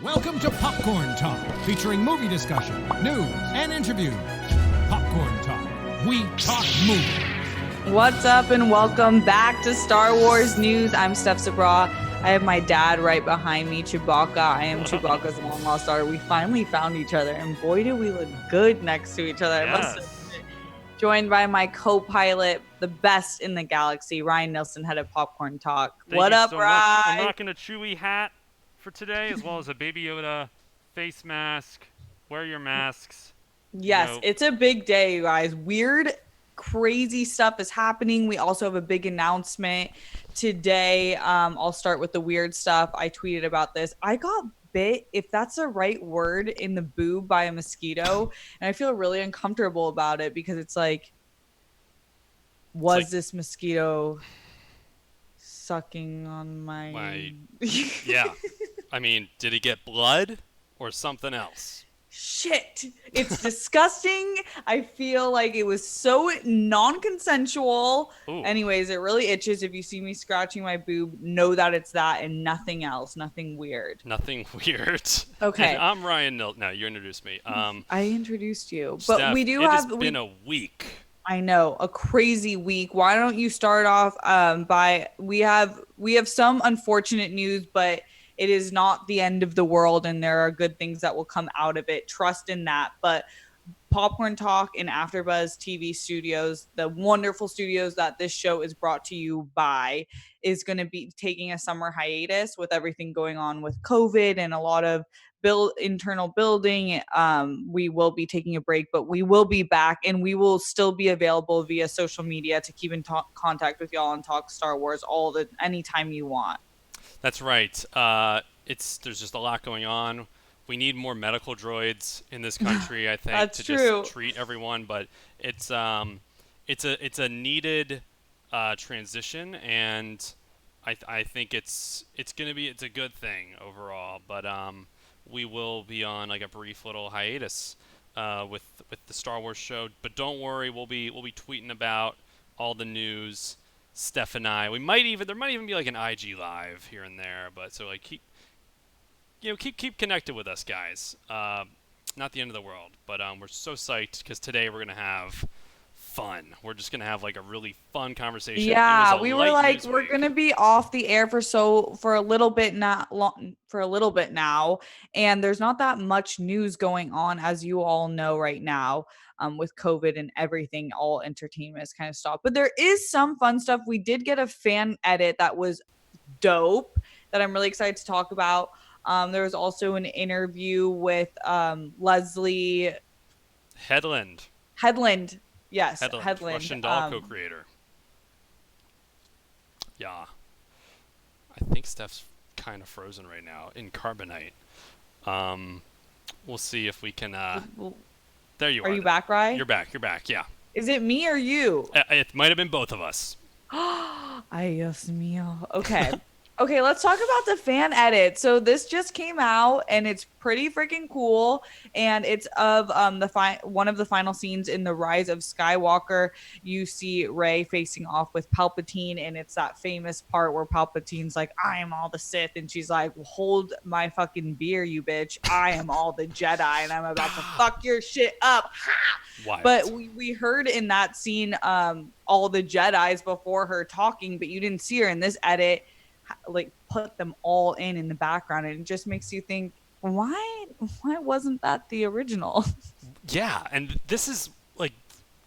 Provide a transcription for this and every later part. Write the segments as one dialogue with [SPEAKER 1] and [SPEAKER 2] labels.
[SPEAKER 1] Welcome to Popcorn Talk, featuring movie discussion, news, and interviews. Popcorn Talk. We talk movies.
[SPEAKER 2] What's up, and welcome back to Star Wars News. I'm Steph Sabraw. I have my dad right behind me, Chewbacca. I am Chewbacca's long lost daughter. We finally found each other, and boy, do we look good next to each other.
[SPEAKER 3] Yes.
[SPEAKER 2] Joined by my co-pilot, the best in the galaxy, Ryan Nilsen, head of Popcorn Talk.
[SPEAKER 3] Thank you so much. I'm
[SPEAKER 2] Ryan?
[SPEAKER 3] rocking a Chewie hat for today, as well as a Baby Yoda face mask. Wear your masks.
[SPEAKER 2] Yes, it's a big day, you guys. Weird, crazy stuff is happening. We also have a big announcement today. I'll start with the weird stuff. I tweeted about this. I got bit, if that's the right word, in the boob by a mosquito, and I feel really uncomfortable about it because it's like, this mosquito sucking on my...
[SPEAKER 3] Yeah. I mean, did he get blood or something else?
[SPEAKER 2] Shit, it's disgusting. I feel like it was so non-consensual.
[SPEAKER 3] Ooh.
[SPEAKER 2] Anyways, it really itches. If you see me scratching my boob, know that it's that and nothing else. Nothing weird.
[SPEAKER 3] Nothing weird.
[SPEAKER 2] Okay.
[SPEAKER 3] And I'm Ryan Nilsen. No, you introduced me.
[SPEAKER 2] I introduced you, but
[SPEAKER 3] Steph,
[SPEAKER 2] we do
[SPEAKER 3] it
[SPEAKER 2] have.
[SPEAKER 3] has been a week.
[SPEAKER 2] I know, a crazy week. Why don't you start off by we have some unfortunate news, but it is not the end of the world, and there are good things that will come out of it. Trust in that. But Popcorn Talk and AfterBuzz TV Studios, the wonderful studios that this show is brought to you by, is going to be taking a summer hiatus with everything going on with COVID and a lot of internal building. We will be taking a break, but we will be back, and we will still be available via social media to keep in contact with y'all and talk Star Wars anytime you want.
[SPEAKER 3] That's right. There's just a lot going on. We need more medical droids in this country, I think,
[SPEAKER 2] That's
[SPEAKER 3] to
[SPEAKER 2] true.
[SPEAKER 3] just treat everyone. But it's a needed transition, and I think it's a good thing overall. But we will be on like a brief little hiatus with the Star Wars show. But don't worry, we'll be tweeting about all the news. Steph and I, there might even be like an IG live here and there, but so like keep connected with us, guys. Not the end of the world, but we're so psyched because today we're gonna have fun. We're just gonna have like a really fun conversation.
[SPEAKER 2] Yeah, we were like, we're gonna be off the air for a little bit, now, and there's not that much news going on, as you all know right now. With COVID and everything, all entertainment is kind of stopped. But there is some fun stuff. We did get a fan edit that was dope that I'm really excited to talk about. There was also an interview with Leslye
[SPEAKER 3] Headland.
[SPEAKER 2] Yes, Headland.
[SPEAKER 3] Russian doll co-creator. Yeah. I think Steph's kind of frozen right now in carbonite. We'll see if we can... There you are.
[SPEAKER 2] Are you back, Ryan?
[SPEAKER 3] You're back, yeah.
[SPEAKER 2] Is it me or you?
[SPEAKER 3] It might have been both of us.
[SPEAKER 2] Ay, Dios mío. Okay. Okay, let's talk about the fan edit. So this just came out, and it's pretty freaking cool. And it's of one of the final scenes in The Rise of Skywalker. You see Rey facing off with Palpatine, and it's that famous part where Palpatine's like, "I am all the Sith," and she's like, "Hold my fucking beer, you bitch! I am all the Jedi, and I'm about to fuck your shit up."
[SPEAKER 3] Wild.
[SPEAKER 2] But we heard in that scene all the Jedis before her talking, but you didn't see her in this edit. Like put them all in the background, and it just makes you think, why wasn't that the original?
[SPEAKER 3] Yeah, and this is like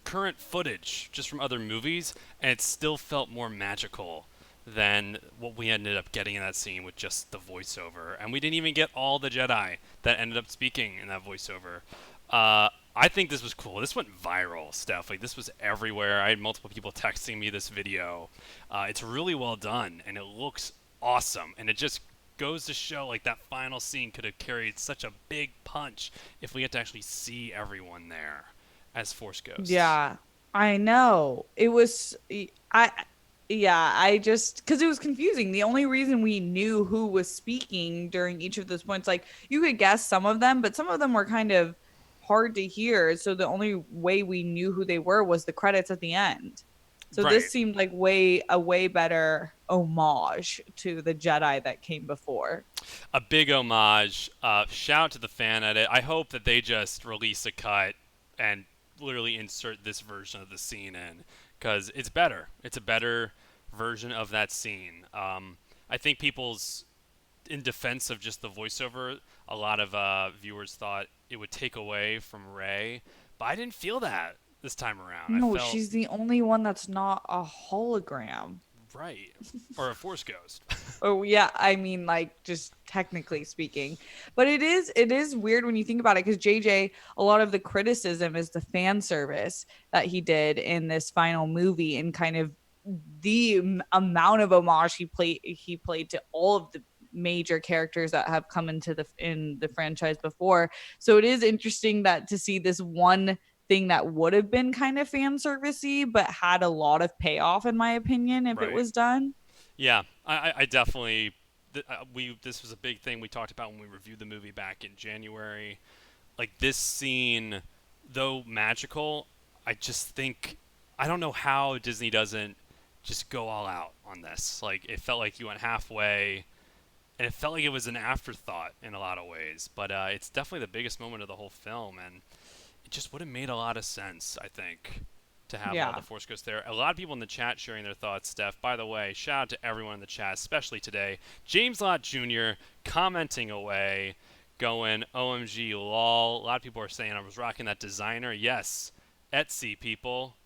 [SPEAKER 3] current footage just from other movies, and it still felt more magical than what we ended up getting in that scene with just the voiceover. And we didn't even get all the Jedi that ended up speaking in that voiceover. I think this was cool. This went viral, Steph. Like, this was everywhere. I had multiple people texting me this video. It's really well done, and it looks awesome. And it just goes to show, like, that final scene could have carried such a big punch if we get to actually see everyone there as Force Ghosts.
[SPEAKER 2] Yeah, I know. It was... I just... Because it was confusing. The only reason we knew who was speaking during each of those points, like, you could guess some of them, but some of them were kind of hard to hear, so the only way we knew who they were was the credits at the end. So
[SPEAKER 3] Right.
[SPEAKER 2] this seemed like a way better homage to the Jedi that came before.
[SPEAKER 3] A big homage. Shout out to the fan edit. I hope that they just release a cut and literally insert this version of the scene in, because it's better. It's a better version of that scene. I think people's in defense of just the voiceover, a lot of viewers thought it would take away from Rey, but I didn't feel that this time around. I
[SPEAKER 2] No,
[SPEAKER 3] felt
[SPEAKER 2] she's the only one that's not a hologram.
[SPEAKER 3] right, or a Force ghost.
[SPEAKER 2] Oh yeah, I mean like just technically speaking. But it is weird when you think about it because JJ, a lot of the criticism is the fan service that he did in this final movie and kind of the amount of homage he played to all of the major characters that have come into the franchise before. So it is interesting that to see this one thing that would have been kind of fan servicey but had a lot of payoff in my opinion if it
[SPEAKER 3] Right.
[SPEAKER 2] was done.
[SPEAKER 3] Yeah, I definitely. We This was a big thing we talked about when we reviewed the movie back in January. Like this scene, though magical, I just think I don't know how Disney doesn't just go all out on this. Like it felt like you went halfway, and it felt like it was an afterthought in a lot of ways. But it's definitely the biggest moment of the whole film, and it just would have made a lot of sense, I think, to have all
[SPEAKER 2] Yeah.
[SPEAKER 3] the Force Ghosts there. A lot of people in the chat sharing their thoughts, Steph. By the way, shout out to everyone in the chat, especially today. James Lott Jr. commenting away, going, OMG, lol. A lot of people are saying I was rocking that designer. Yes, Etsy, people.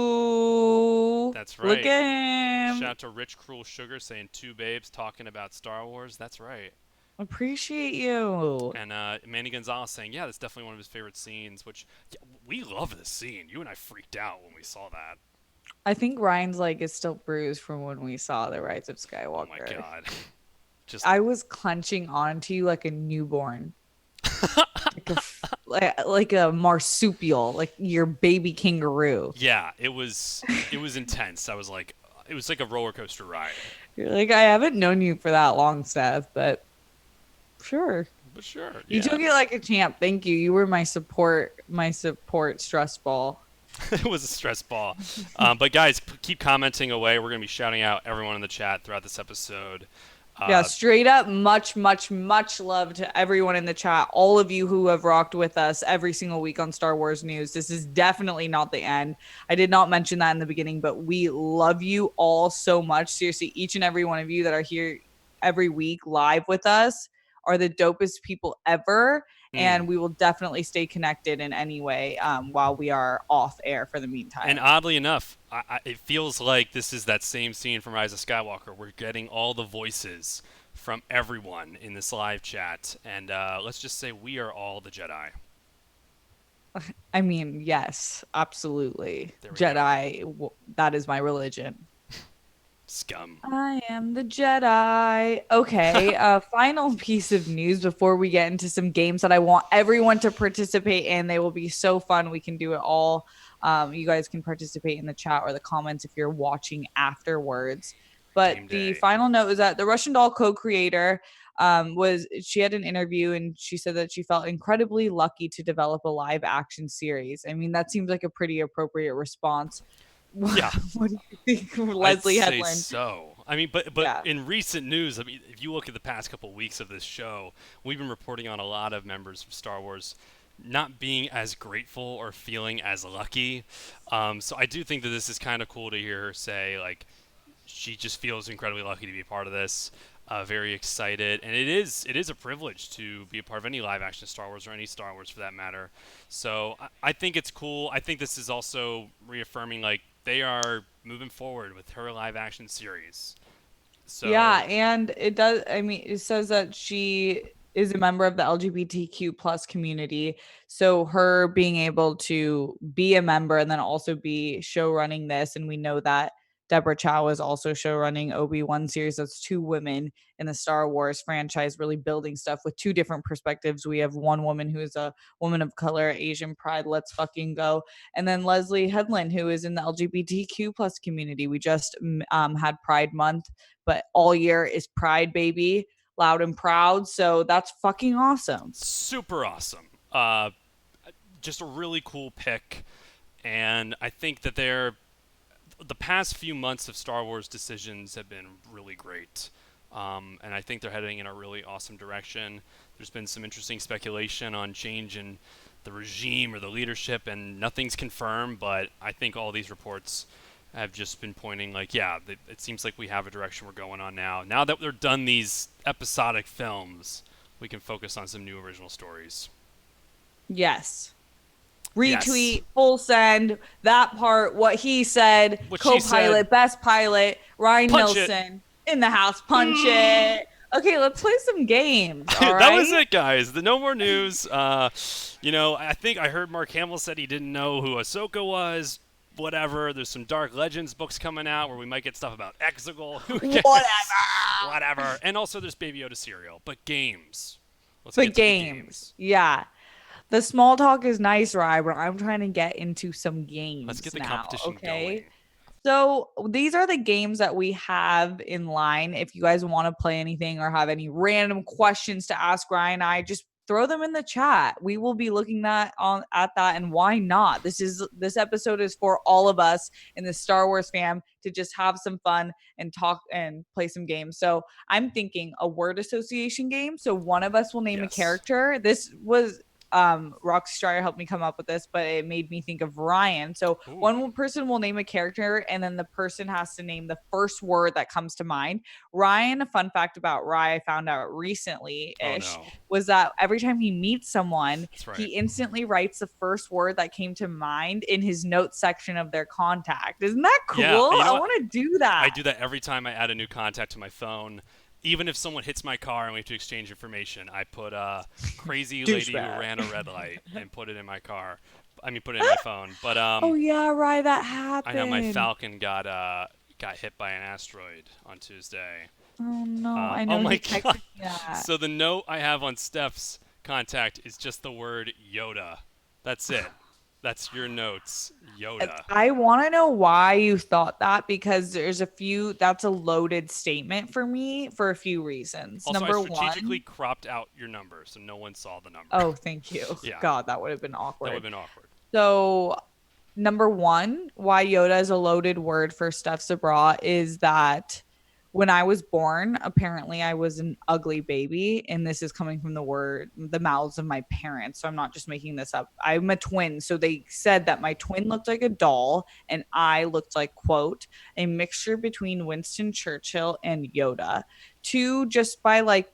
[SPEAKER 2] Ooh,
[SPEAKER 3] That's
[SPEAKER 2] look
[SPEAKER 3] right.
[SPEAKER 2] at
[SPEAKER 3] Shout
[SPEAKER 2] him.
[SPEAKER 3] out to Rich Cruel Sugar saying two babes talking about Star Wars. That's right.
[SPEAKER 2] Appreciate you.
[SPEAKER 3] And Manny Gonzalez saying, yeah, that's definitely one of his favorite scenes, which yeah, we love this scene. You and I freaked out when we saw that.
[SPEAKER 2] I think Ryan's leg is still bruised from when we saw The Rise of
[SPEAKER 3] Oh my
[SPEAKER 2] Skywalker.
[SPEAKER 3] God. Just,
[SPEAKER 2] I was clenching onto you like a newborn, like a marsupial, like your baby kangaroo.
[SPEAKER 3] yeah, it was intense. I was like, it was like a roller coaster ride.
[SPEAKER 2] You're like, I haven't known you for that long, Steph, but sure.
[SPEAKER 3] But sure,
[SPEAKER 2] You
[SPEAKER 3] yeah.
[SPEAKER 2] took it like a champ. Thank you. You were my support stress ball.
[SPEAKER 3] It was a stress ball. But guys, keep commenting away. We're going to be shouting out everyone in the chat throughout this episode.
[SPEAKER 2] Yeah, straight up, much, much, much love to everyone in the chat. All of you who have rocked with us every single week on Star Wars news. This is definitely not the end. I did not mention that in the beginning, but we love you all so much. Seriously, each and every one of you that are here every week live with us are the dopest people ever. And we will definitely stay connected in any way while we are off air for the meantime.
[SPEAKER 3] And oddly enough, it feels like this is that same scene from Rise of Skywalker. We're getting all the voices from everyone in this live chat. And let's just say we are all the Jedi.
[SPEAKER 2] I mean, yes, absolutely.
[SPEAKER 3] There we
[SPEAKER 2] Jedi, that is my religion.
[SPEAKER 3] Scum.
[SPEAKER 2] I am the Jedi. Okay, final piece of news before we get into some games that I want everyone to participate in. They will be so fun. We can do it all. You guys can participate in the chat or the comments if you're watching afterwards. But
[SPEAKER 3] Game
[SPEAKER 2] the
[SPEAKER 3] day.
[SPEAKER 2] final note is that the Russian Doll co-creator she had an interview and she said that she felt incredibly lucky to develop a live action series. I mean, that seems like a pretty appropriate response.
[SPEAKER 3] Yeah.
[SPEAKER 2] What do you think,
[SPEAKER 3] I'd
[SPEAKER 2] Leslye
[SPEAKER 3] say
[SPEAKER 2] Headland?
[SPEAKER 3] so. I mean, but
[SPEAKER 2] Yeah.
[SPEAKER 3] in recent news, I mean, if you look at the past couple of weeks of this show, we've been reporting on a lot of members of Star Wars not being as grateful or feeling as lucky. So I do think that this is kind of cool to hear her say, like, she just feels incredibly lucky to be a part of this. Very excited, and it is a privilege to be a part of any live action Star Wars or any Star Wars for that matter. So I think it's cool. I think this is also reaffirming like they are moving forward with her live action series. So
[SPEAKER 2] Yeah, and it does. I mean, it says that she is a member of the LGBTQ plus community. So her being able to be a member and then also be show running this, and we know that Deborah Chow is also show running Obi-Wan series. That's two women in the Star Wars franchise, really building stuff with two different perspectives. We have one woman who is a woman of color, Asian pride. Let's fucking go. And then Leslye Headland, who is in the LGBTQ plus community. We just had Pride Month, but all year is Pride, baby, loud and proud. So that's fucking awesome.
[SPEAKER 3] super awesome. Just a really cool pick, and I think that they're the past few months of Star Wars decisions have been really great. And I think they're heading in a really awesome direction. There's been some interesting speculation on change in the regime or the leadership, and nothing's confirmed, but I think all these reports have just been pointing like, yeah, it seems like we have a direction we're going on now. Now that they're done these episodic films, we can focus on some new original stories.
[SPEAKER 2] Yes. Retweet, full send, that part, what he said,
[SPEAKER 3] What she
[SPEAKER 2] co-pilot,
[SPEAKER 3] said.
[SPEAKER 2] best pilot, Ryan
[SPEAKER 3] Punch
[SPEAKER 2] Nilsen, in the house, punch it. Okay, let's play some games, all right?
[SPEAKER 3] That was it, guys. No more news. I think I heard Mark Hamill said he didn't know who Ahsoka was. Whatever. There's some Dark Legends books coming out where we might get stuff about Exegol. Whatever. And also there's Baby Yoda cereal. But games. Let's get to the games.
[SPEAKER 2] Yeah. The small talk is nice, Rye, but I'm trying to get into some games.
[SPEAKER 3] Let's get the
[SPEAKER 2] now,
[SPEAKER 3] competition
[SPEAKER 2] okay?
[SPEAKER 3] going.
[SPEAKER 2] So these are the games that we have in line. If you guys want to play anything or have any random questions to ask Ryan and I, just throw them in the chat. We will be looking at that, and why not? This episode is for all of us in the Star Wars fam to just have some fun and talk and play some games. So I'm thinking a word association game. So one of us will name a character. This was Roxy Stryer helped me come up with this, but it made me think of Ryan. So one person will name a character, and then the person has to name the first word that comes to mind. Ryan, a fun fact about Ryan I found out recently-ish, was that every time he meets someone, he instantly writes the first word that came to mind in his notes section of their contact. Isn't that cool?
[SPEAKER 3] Yeah,
[SPEAKER 2] I want to do that.
[SPEAKER 3] I do that every time I add a new contact to my phone. Even if someone hits my car and we have to exchange information, I put crazy lady who ran a red light and put it in my car. Put it in my phone. But
[SPEAKER 2] oh yeah, right, that happened.
[SPEAKER 3] I know my Falcon got hit by an asteroid on Tuesday.
[SPEAKER 2] Oh no, I know.
[SPEAKER 3] Oh my
[SPEAKER 2] God. That.
[SPEAKER 3] So the note I have on Steph's contact is just the word Yoda. That's it. That's your notes, Yoda.
[SPEAKER 2] I want to know why you thought that, because there's that's a loaded statement for me for a few reasons.
[SPEAKER 3] Also,
[SPEAKER 2] Number
[SPEAKER 3] I strategically
[SPEAKER 2] one,
[SPEAKER 3] cropped out your number so no one saw the number.
[SPEAKER 2] Oh, thank you.
[SPEAKER 3] Yeah.
[SPEAKER 2] God, that would have been awkward.
[SPEAKER 3] That would have been awkward.
[SPEAKER 2] So, number one, why Yoda is a loaded word for Steph Sabraw is that when I was born, apparently I was an ugly baby, and this is coming from the mouths of my parents. So I'm not just making this up. I'm a twin. So they said that my twin looked like a doll and I looked like, quote, a mixture between Winston Churchill and Yoda. Two, just by like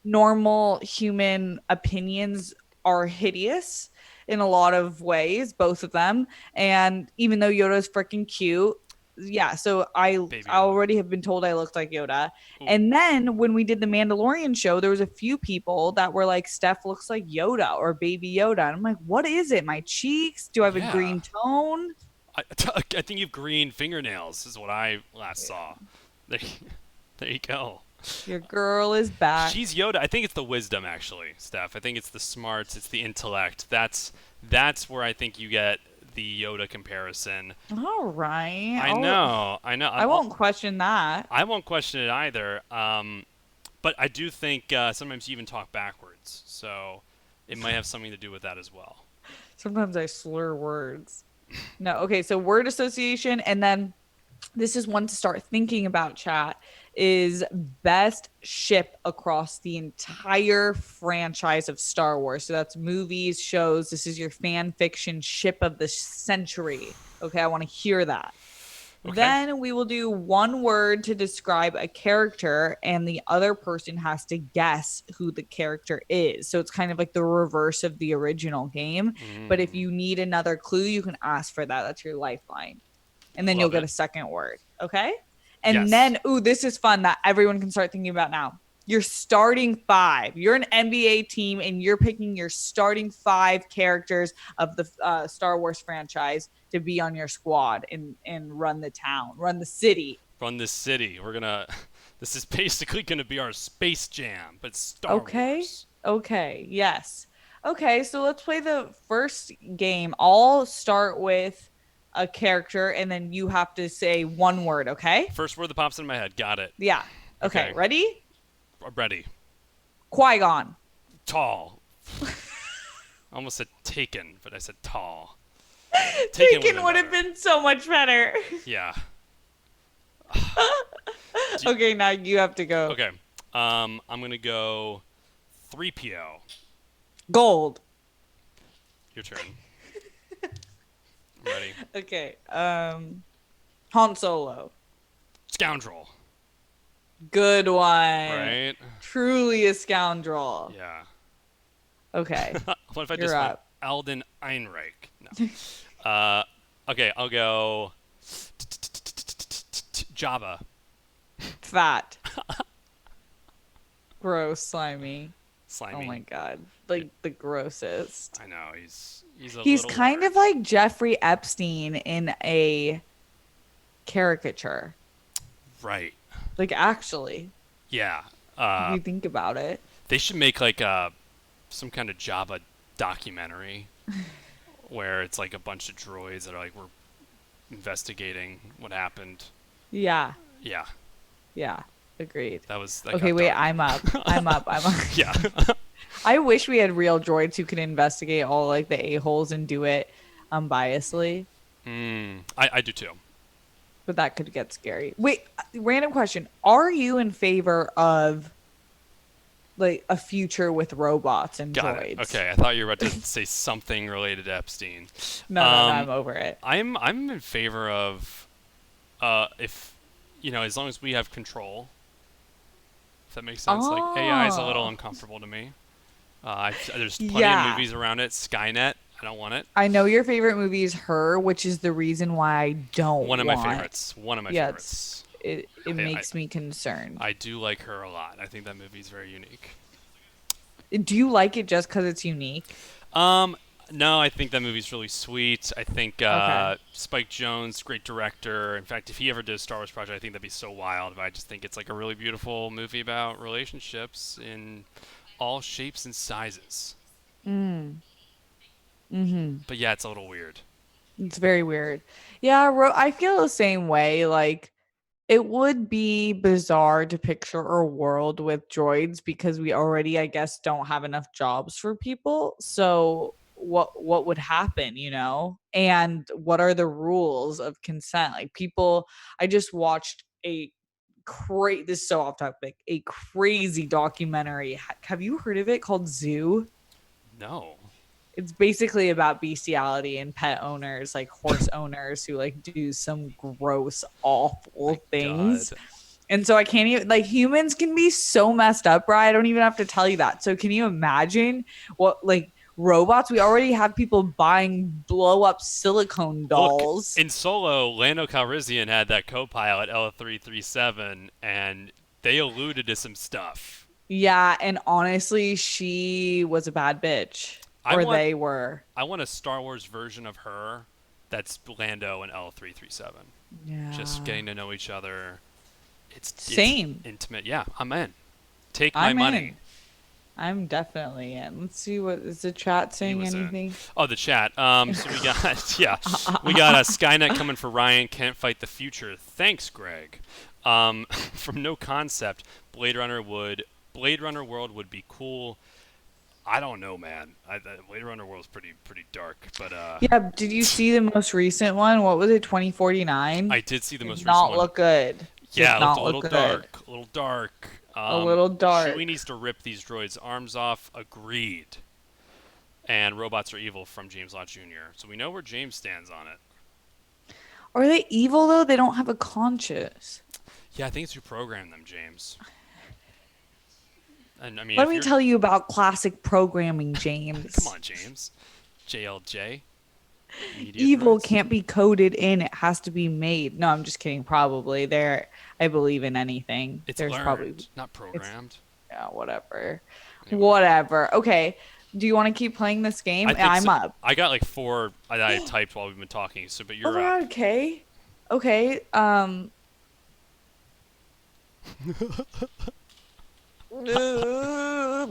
[SPEAKER 2] normal human opinions, are hideous in a lot of ways, both of them. And even though Yoda is freaking cute, yeah, so I already have been told I looked like Yoda. Ooh. And then when we did the Mandalorian show, there was a few people that were like, Steph looks like Yoda or Baby Yoda. And I'm like, what is it? My cheeks? Do I have a green tone?
[SPEAKER 3] I think you have green fingernails is what I last saw. There you go.
[SPEAKER 2] Your girl is back.
[SPEAKER 3] She's Yoda. I think it's the wisdom, actually, Steph. I think it's the smarts. It's the intellect. That's where I think you get the Yoda comparison.
[SPEAKER 2] All right.
[SPEAKER 3] I know.
[SPEAKER 2] I won't question that.
[SPEAKER 3] I won't question it either. But I do think sometimes you even talk backwards, so it might have something to do with that as well.
[SPEAKER 2] Sometimes I slur words. No, okay, so word association, and then this is one to start thinking about, chat, is best ship across the entire franchise of Star Wars. So that's movies, shows. This is your fan fiction ship of the century. Okay, I want to hear that. Okay. Then we will do one word to describe a character, and the other person has to guess who the character is. So it's kind of like the reverse of the original game. But if you need another clue, you can ask for that. That's your lifeline. And then you'll get a second word. Okay? And then, this is fun that everyone can start thinking about now. Your starting five. You're an NBA team, and you're picking your starting 5 characters of the Star Wars franchise to be on your squad and run the town, run the city.
[SPEAKER 3] Run the city. This is basically gonna be our Space Jam, but Star Wars.
[SPEAKER 2] Okay. Yes. Okay. So let's play the first game. I'll start with a character, and then you have to say one word, okay?
[SPEAKER 3] First word that pops in my head. Got it.
[SPEAKER 2] Yeah. Okay. Ready?
[SPEAKER 3] Ready.
[SPEAKER 2] Qui-Gon.
[SPEAKER 3] Tall. I almost said taken, but I said tall.
[SPEAKER 2] Taken would have been so much better.
[SPEAKER 3] Yeah.
[SPEAKER 2] Okay, now you have to go.
[SPEAKER 3] Okay. I'm gonna go 3PO.
[SPEAKER 2] Gold.
[SPEAKER 3] Your turn. I'm ready.
[SPEAKER 2] Okay. Han Solo.
[SPEAKER 3] Scoundrel.
[SPEAKER 2] Good one.
[SPEAKER 3] Right?
[SPEAKER 2] Truly a scoundrel.
[SPEAKER 3] Yeah.
[SPEAKER 2] Okay.
[SPEAKER 3] What if I
[SPEAKER 2] You're
[SPEAKER 3] just went
[SPEAKER 2] up.
[SPEAKER 3] Alden Ehrenreich? No. Okay, I'll go Jabba.
[SPEAKER 2] Fat. Gross, slimy.
[SPEAKER 3] Slimy.
[SPEAKER 2] Oh my god. Like the grossest.
[SPEAKER 3] I know, he's a
[SPEAKER 2] He's
[SPEAKER 3] little
[SPEAKER 2] kind
[SPEAKER 3] large.
[SPEAKER 2] of like Jeffrey Epstein in a caricature.
[SPEAKER 3] Right.
[SPEAKER 2] Like actually,
[SPEAKER 3] Yeah.
[SPEAKER 2] if you think about it.
[SPEAKER 3] They should make like some kind of Jabba documentary where it's like a bunch of droids that are like, we're investigating what happened.
[SPEAKER 2] Yeah.
[SPEAKER 3] Yeah.
[SPEAKER 2] Yeah. Agreed.
[SPEAKER 3] That
[SPEAKER 2] Okay,
[SPEAKER 3] got
[SPEAKER 2] wait,
[SPEAKER 3] dark.
[SPEAKER 2] I'm up. I'm up.
[SPEAKER 3] Yeah.
[SPEAKER 2] I wish we had real droids who could investigate all like the a-holes and do it unbiasedly,
[SPEAKER 3] I do too.
[SPEAKER 2] but that could get scary. Wait, random question. Are you in favor of like a future with robots and
[SPEAKER 3] Got
[SPEAKER 2] droids?
[SPEAKER 3] it. Okay, I thought you were about to say something related to Epstein.
[SPEAKER 2] No, I'm over it.
[SPEAKER 3] I'm in favor of if as long as we have control. If that makes sense. Like AI is a little uncomfortable to me. There's plenty of movies around it. Skynet, I don't want it.
[SPEAKER 2] I know your favorite movie is Her, which is the reason why I don't
[SPEAKER 3] One of
[SPEAKER 2] want...
[SPEAKER 3] my favorites. One of my favorites.
[SPEAKER 2] It makes me concerned.
[SPEAKER 3] I do like Her a lot. I think that movie is very unique.
[SPEAKER 2] Do you like it just because it's unique?
[SPEAKER 3] No, I think that movie's really sweet. I think Spike Jonze, great director. In fact, if he ever did a Star Wars project, I think that'd be so wild. But I just think it's like a really beautiful movie about relationships in all shapes and sizes. But yeah, it's a little weird.
[SPEAKER 2] It's very weird. Yeah, I feel the same way. Like, it would be bizarre to picture a world with droids because we already, I guess, don't have enough jobs for people. So what would happen, and what are the rules of consent? Like, people, I just watched this is so off topic, a crazy documentary. Have you heard of it, called Zoo?
[SPEAKER 3] No.
[SPEAKER 2] It's basically about bestiality and pet owners, like horse owners who like do some gross, awful things.
[SPEAKER 3] God.
[SPEAKER 2] And so I can't even, like, humans can be so messed up, Bri. I don't even have to tell you that. So can you imagine what, like, robots? We already have people buying blow up silicone dolls.
[SPEAKER 3] Look, in Solo, Lando Calrissian had that co-pilot L337, and they alluded to some stuff.
[SPEAKER 2] Yeah, and honestly, she was a bad bitch. They were.
[SPEAKER 3] I want a Star Wars version of her that's Lando and L337.
[SPEAKER 2] Yeah.
[SPEAKER 3] Just getting to know each other. It's intimate. Yeah, I'm in. Take my money.
[SPEAKER 2] I'm definitely in. Let's see, what is the chat saying? Anything?
[SPEAKER 3] Oh, the chat. So we got we got a Skynet coming for Ryan. Can't fight the future. Thanks, Greg. From No Concept, Blade Runner World would be cool. I don't know, man. Blade Runner World is pretty dark, but
[SPEAKER 2] yeah. Did you see the most recent one? What was it? 2049.
[SPEAKER 3] I did see the most recent
[SPEAKER 2] one.
[SPEAKER 3] Not
[SPEAKER 2] look good.
[SPEAKER 3] Yeah, it looked a little dark. A little dark.
[SPEAKER 2] A little dark.
[SPEAKER 3] Chewie needs to rip these droids' arms off. Agreed. And robots are evil from James Lott Jr. So we know where James stands on it.
[SPEAKER 2] Are they evil though? They don't have a conscience.
[SPEAKER 3] Yeah, I think it's who programmed them, James. And I mean,
[SPEAKER 2] let me tell you about classic programming, James.
[SPEAKER 3] Come on, James. JLJ.
[SPEAKER 2] Evil can't be coded in; it has to be made. No, I'm just kidding. Probably I believe in anything.
[SPEAKER 3] There's learned, probably not programmed.
[SPEAKER 2] Yeah, whatever. Anyway. Whatever. Okay. Do you want to keep playing this game? I'm up.
[SPEAKER 3] I got like 4 that I typed while we've been talking. So, but you're up.
[SPEAKER 2] Okay. Okay.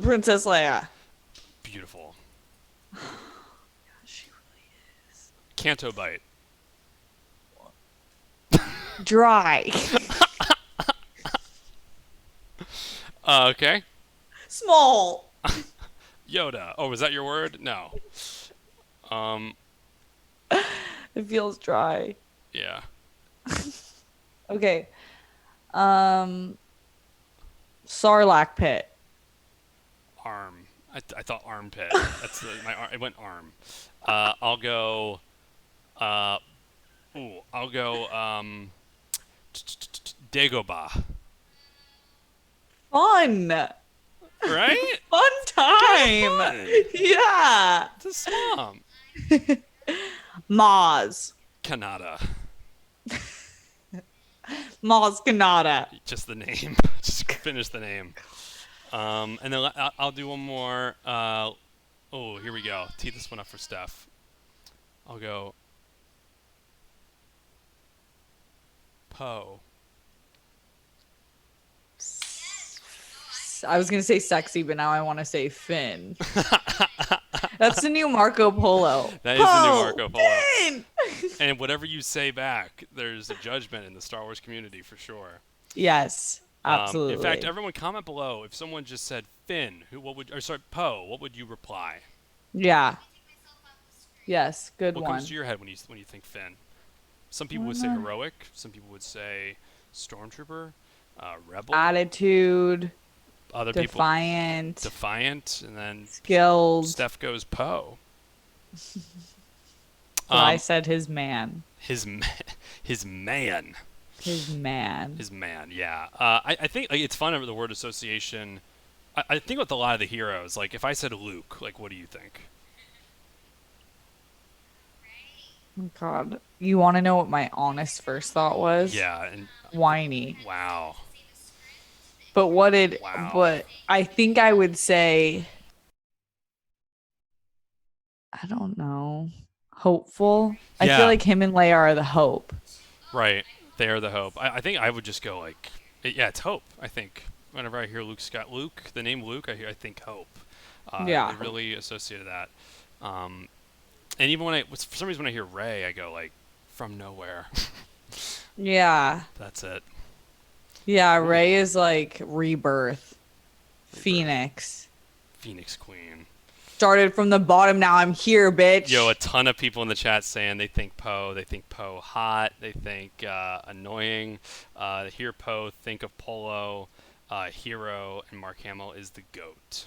[SPEAKER 2] Princess Leia.
[SPEAKER 3] Beautiful.
[SPEAKER 2] Yeah, she really is.
[SPEAKER 3] Canto Bite.
[SPEAKER 2] Dry.
[SPEAKER 3] Okay.
[SPEAKER 2] Small.
[SPEAKER 3] Yoda. Oh, was that your word? No.
[SPEAKER 2] It feels dry.
[SPEAKER 3] Yeah.
[SPEAKER 2] Okay. Sarlacc pit.
[SPEAKER 3] Arm. I thought armpit. That's my arm. It went arm. I'll go. I'll go. Dagobah.
[SPEAKER 2] Fun.
[SPEAKER 3] Right?
[SPEAKER 2] Fun time.
[SPEAKER 3] Fun.
[SPEAKER 2] Yeah.
[SPEAKER 3] It's a swamp.
[SPEAKER 2] Maz.
[SPEAKER 3] Kanata.
[SPEAKER 2] Maz Kanata.
[SPEAKER 3] Just the name. Just finish the name. And then I'll do one more. Here we go. Tee this one up for Steph. I'll go. Poe.
[SPEAKER 2] I was gonna say sexy, but now I want to say Finn. That's the new Marco Polo.
[SPEAKER 3] That is the new
[SPEAKER 2] Poe,
[SPEAKER 3] Marco Polo.
[SPEAKER 2] Finn!
[SPEAKER 3] And whatever you say back, there's a judgment in the Star Wars community for sure.
[SPEAKER 2] Yes, absolutely.
[SPEAKER 3] In fact, everyone comment below if someone just said Finn, Poe, what would you reply?
[SPEAKER 2] Yeah. Yes, good
[SPEAKER 3] What
[SPEAKER 2] one.
[SPEAKER 3] comes to your head when you think Finn? Some people would say heroic. Some people would say stormtrooper, rebel.
[SPEAKER 2] Attitude.
[SPEAKER 3] Other
[SPEAKER 2] Defiant.
[SPEAKER 3] people defiant, and then
[SPEAKER 2] Skilled.
[SPEAKER 3] Steph goes Poe.
[SPEAKER 2] I said his man.
[SPEAKER 3] His man.
[SPEAKER 2] His man.
[SPEAKER 3] His man. Yeah. I think it's fun over the word association. I think with a lot of the heroes, like if I said Luke, like what do you think?
[SPEAKER 2] Oh, God, you want to know what my honest first thought was?
[SPEAKER 3] Yeah. And
[SPEAKER 2] whiny.
[SPEAKER 3] wow.
[SPEAKER 2] But
[SPEAKER 3] Wow.
[SPEAKER 2] But I think I would say, I don't know, hopeful. I
[SPEAKER 3] Yeah.
[SPEAKER 2] feel like him and Leia are the hope.
[SPEAKER 3] Right. They are the hope. I think I would just go like, it's hope. I think whenever I hear the name Luke, I think hope.
[SPEAKER 2] Yeah.
[SPEAKER 3] I really associated that. And even for some reason when I hear Rey, I go like, from nowhere.
[SPEAKER 2] Yeah.
[SPEAKER 3] That's it.
[SPEAKER 2] Yeah, Rey is like rebirth. Phoenix.
[SPEAKER 3] Phoenix Queen.
[SPEAKER 2] Started from the bottom, now I'm here, bitch.
[SPEAKER 3] Yo, a ton of people in the chat saying they think Poe hot, they think annoying. Hear Poe, think of Polo, hero, and Mark Hamill is the GOAT.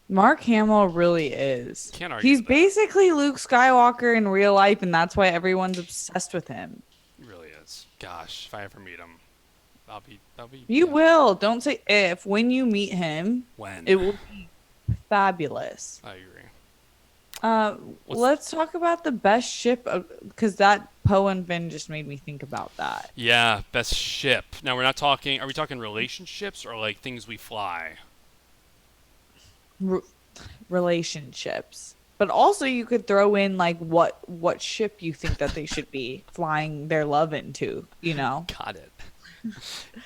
[SPEAKER 2] Mark Hamill really is.
[SPEAKER 3] Can't argue
[SPEAKER 2] He's
[SPEAKER 3] with that.
[SPEAKER 2] basically Luke Skywalker in real life, and that's why everyone's obsessed with him.
[SPEAKER 3] He really is. Gosh, if I ever meet him, I'll be.
[SPEAKER 2] You will. Don't say if. When you meet him,
[SPEAKER 3] When?
[SPEAKER 2] it will be fabulous.
[SPEAKER 3] I agree.
[SPEAKER 2] Let's talk about the best ship, because that Poe and Finn just made me think about that.
[SPEAKER 3] Yeah, best ship. Now we're not talking. Are we talking relationships or like things we fly?
[SPEAKER 2] Relationships, but also you could throw in like what ship you think that they should be flying their love into. You know.
[SPEAKER 3] Got it.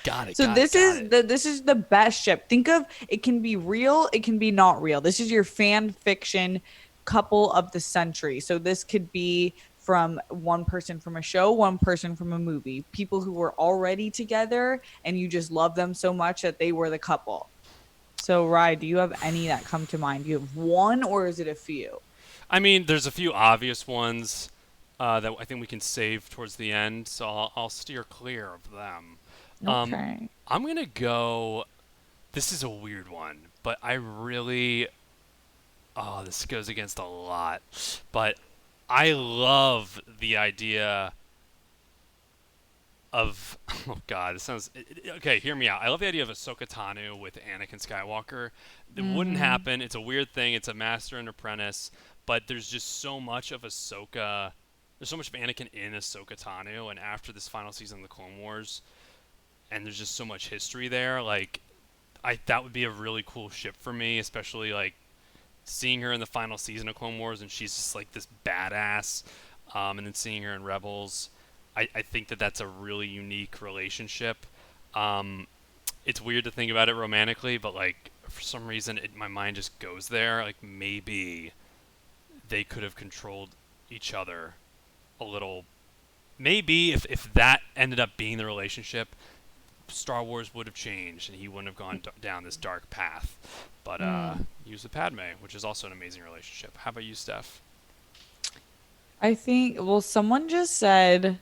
[SPEAKER 3] Got it.
[SPEAKER 2] So this is the best ship. Think of it, can be real, it can be not real. This is your fan fiction couple of the century. So this could be from one person from a show, one person from a movie, people who were already together and you just love them so much that they were the couple. So Rye, do you have any that come to mind? Do you have one or is it a few?
[SPEAKER 3] I mean, there's a few obvious ones that I think we can save towards the end, so I'll steer clear of them.
[SPEAKER 2] Okay.
[SPEAKER 3] I'm gonna go. This is a weird one, but I really. Oh, this goes against a lot, but I love the idea of. Oh God, this sounds. Okay, hear me out. I love the idea of Ahsoka Tano with Anakin Skywalker. It wouldn't happen. It's a weird thing. It's a master and apprentice, but there's just so much of Ahsoka. There's so much of Anakin in Ahsoka Tano, and after this final season of the Clone Wars. And there's just so much history there. Like, that would be a really cool ship for me, especially like seeing her in the final season of Clone Wars, and she's just like this badass. And then seeing her in Rebels, I think that's a really unique relationship. It's weird to think about it romantically, but like for some reason, my mind just goes there. Like maybe they could have controlled each other a little. Maybe if that ended up being the relationship, Star Wars would have changed and he wouldn't have gone down this dark path. But he was with Padme, which is also an amazing relationship. How about you, Steph?
[SPEAKER 2] I think, well, someone just said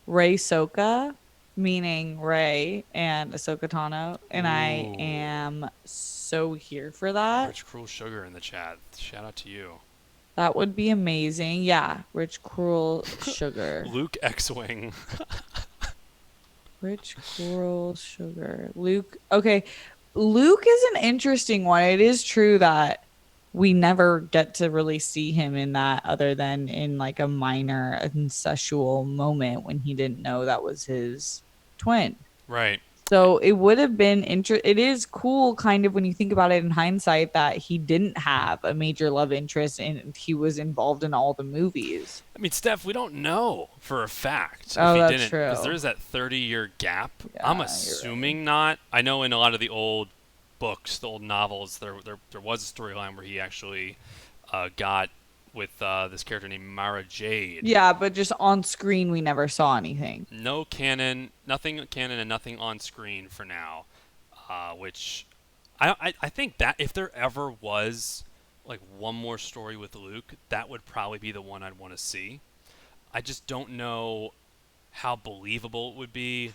[SPEAKER 2] Rey Soka, meaning Rey and Ahsoka Tano, and I
[SPEAKER 3] Ooh.
[SPEAKER 2] am so here for that.
[SPEAKER 3] Rich Cruel Sugar in the chat. Shout out to you.
[SPEAKER 2] That would be amazing. Yeah, rich, cruel sugar.
[SPEAKER 3] Luke X-Wing.
[SPEAKER 2] Rich, cruel sugar. Luke. Okay, Luke is an interesting one. It is true that we never get to really see him in that other than in like a minor incestual moment when he didn't know that was his twin.
[SPEAKER 3] Right.
[SPEAKER 2] So it would have been it is cool kind of when you think about it in hindsight that he didn't have a major love interest and he was involved in all the movies.
[SPEAKER 3] I mean, Steph, we don't know for a fact
[SPEAKER 2] Oh,
[SPEAKER 3] if he
[SPEAKER 2] that's
[SPEAKER 3] didn't,
[SPEAKER 2] true.
[SPEAKER 3] because there's that 30-year gap.
[SPEAKER 2] Yeah,
[SPEAKER 3] I'm
[SPEAKER 2] you're
[SPEAKER 3] assuming not. I know in a lot of the old books, the old novels, there was a storyline where he actually got with this character named Mara Jade.
[SPEAKER 2] Yeah, but just on screen we never saw anything.
[SPEAKER 3] No canon, nothing canon, and nothing on screen for now. Which I think that if there ever was like one more story with Luke, that would probably be the one I'd want to see. I just don't know how believable it would be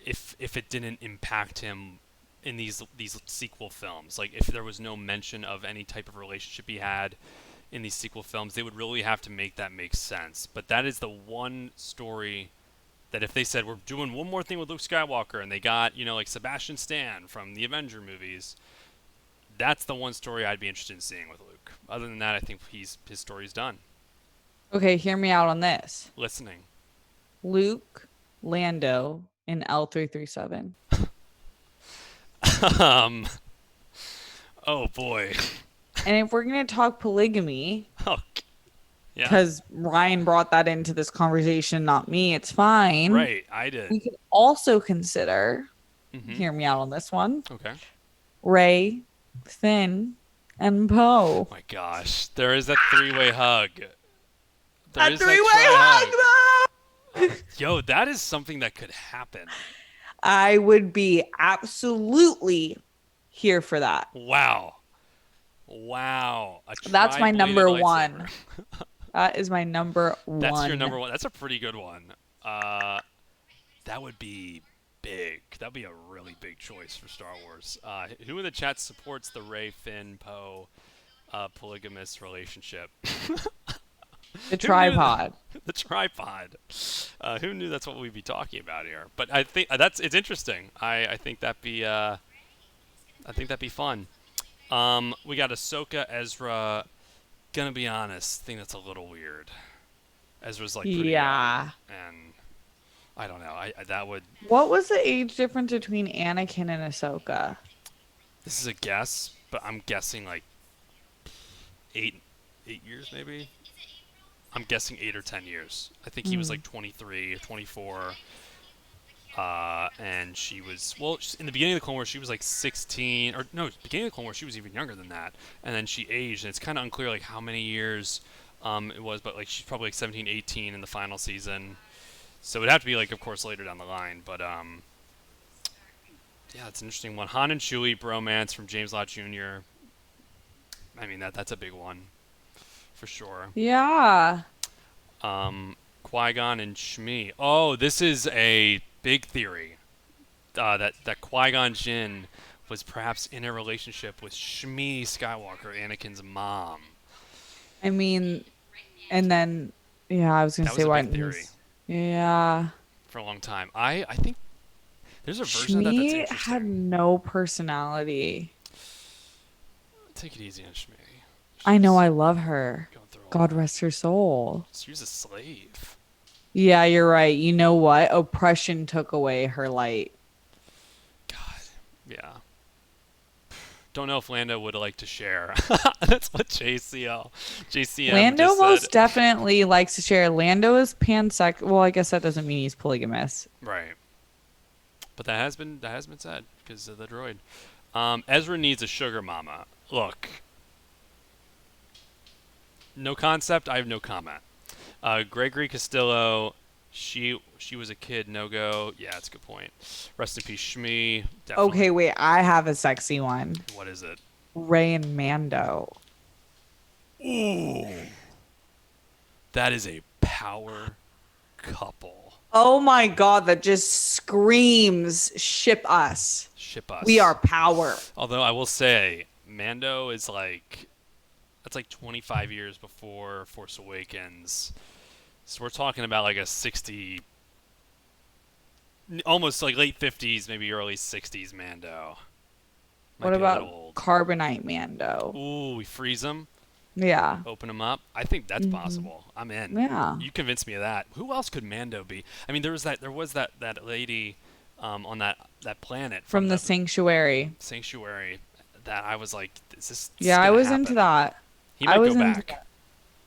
[SPEAKER 3] if it didn't impact him in these sequel films. Like if there was no mention of any type of relationship he had in these sequel films, they would really have to make that make sense. But that is the one story that if they said we're doing one more thing with Luke Skywalker and they got, like Sebastian Stan from the Avenger movies, that's the one story I'd be interested in seeing with Luke. Other than that, I think his story's done.
[SPEAKER 2] Okay, hear me out on this.
[SPEAKER 3] Listening.
[SPEAKER 2] Luke, Lando, and L337.
[SPEAKER 3] Oh boy.
[SPEAKER 2] And if we're going to talk polygamy,
[SPEAKER 3] Oh, yeah.
[SPEAKER 2] because Ryan brought that into this conversation, not me, it's fine.
[SPEAKER 3] Right, I did.
[SPEAKER 2] We could also consider,
[SPEAKER 3] Mm-hmm.
[SPEAKER 2] hear me out on this one,
[SPEAKER 3] Okay.
[SPEAKER 2] Rey, Finn, and Poe.
[SPEAKER 3] Oh my gosh, there is that three-way hug.
[SPEAKER 2] That three-way hug, though!
[SPEAKER 3] Yo, that is something that could happen.
[SPEAKER 2] I would be absolutely here for that.
[SPEAKER 3] Wow.
[SPEAKER 2] That's my number
[SPEAKER 3] tri-bladed
[SPEAKER 2] one.
[SPEAKER 3] lightsaber.
[SPEAKER 2] That is my number one.
[SPEAKER 3] That's your number one. That's a pretty good one. That would be big. That'd be a really big choice for Star Wars. Who in the chat supports the Rey, Finn, Poe polygamous relationship?
[SPEAKER 2] The tripod.
[SPEAKER 3] The tripod. Who knew that's what we'd be talking about here? But I think it's interesting. I think that'd be fun. We got Ahsoka, Ezra. Gonna be honest, I think that's a little weird. Ezra's like pretty young, and I don't know. That would.
[SPEAKER 2] What was the age difference between Anakin and Ahsoka?
[SPEAKER 3] This is a guess, but I'm guessing like 8 years maybe. I'm guessing 8 or 10 years. I think he was like 23 or 24. And she was, in the beginning of the Clone Wars, she was like 16, or no, beginning of the Clone Wars, she was even younger than that. And then she aged, and it's kind of unclear like how many years it was, but like she's probably like 17, 18 in the final season. So it'd have to be like, of course, later down the line. But yeah, it's an interesting one. Han and Chewie bromance from James Lott Jr. I mean, that's a big one for sure.
[SPEAKER 2] Yeah.
[SPEAKER 3] Qui-Gon and Shmi. Oh, this is a big theory that Qui-Gon Jinn was perhaps in a relationship with Shmi Skywalker, Anakin's mom.
[SPEAKER 2] I mean, and then I was gonna say
[SPEAKER 3] that was
[SPEAKER 2] why.
[SPEAKER 3] a big theory.
[SPEAKER 2] Yeah.
[SPEAKER 3] For a long time, I think there's a version of that that's
[SPEAKER 2] Shmi
[SPEAKER 3] interesting.
[SPEAKER 2] had no personality.
[SPEAKER 3] Take it easy on Shmi.
[SPEAKER 2] I know, I love her.
[SPEAKER 3] Going through a
[SPEAKER 2] God
[SPEAKER 3] lot.
[SPEAKER 2] rest her soul.
[SPEAKER 3] She was a slave.
[SPEAKER 2] Yeah, you're right. You know what? Oppression took away her light.
[SPEAKER 3] God, yeah. Don't know if Lando would like to share. That's what JCM
[SPEAKER 2] Lando
[SPEAKER 3] just
[SPEAKER 2] most
[SPEAKER 3] said.
[SPEAKER 2] definitely likes to share. Lando is pansexual. Well, I guess that doesn't mean he's polygamous.
[SPEAKER 3] Right. But that has been said because of the droid. Ezra needs a sugar mama. Look. No concept. I have no comment. Gregory Castillo. She was a kid. No go. Yeah, that's a good point. Rest in peace, Shmi. Definitely.
[SPEAKER 2] Okay, wait. I have a sexy one.
[SPEAKER 3] What is it? That
[SPEAKER 2] Rey and Mando.
[SPEAKER 3] That is a power couple.
[SPEAKER 2] Oh my God, that just screams ship us.
[SPEAKER 3] Ship us.
[SPEAKER 2] We are power.
[SPEAKER 3] Although I will say, Mando is that's like 25 years before Force Awakens. So we're talking about like a 60, almost like late 50s, maybe early 60s Mando.
[SPEAKER 2] What about Carbonite Mando?
[SPEAKER 3] Ooh, we freeze him.
[SPEAKER 2] Yeah.
[SPEAKER 3] Open him up. I think that's possible. I'm in.
[SPEAKER 2] Yeah.
[SPEAKER 3] You convinced me of that. Who else could Mando be? I mean, there was that lady on that planet
[SPEAKER 2] from the Sanctuary.
[SPEAKER 3] Sanctuary that I was like, is this
[SPEAKER 2] Yeah, I was into that.
[SPEAKER 3] He might go back.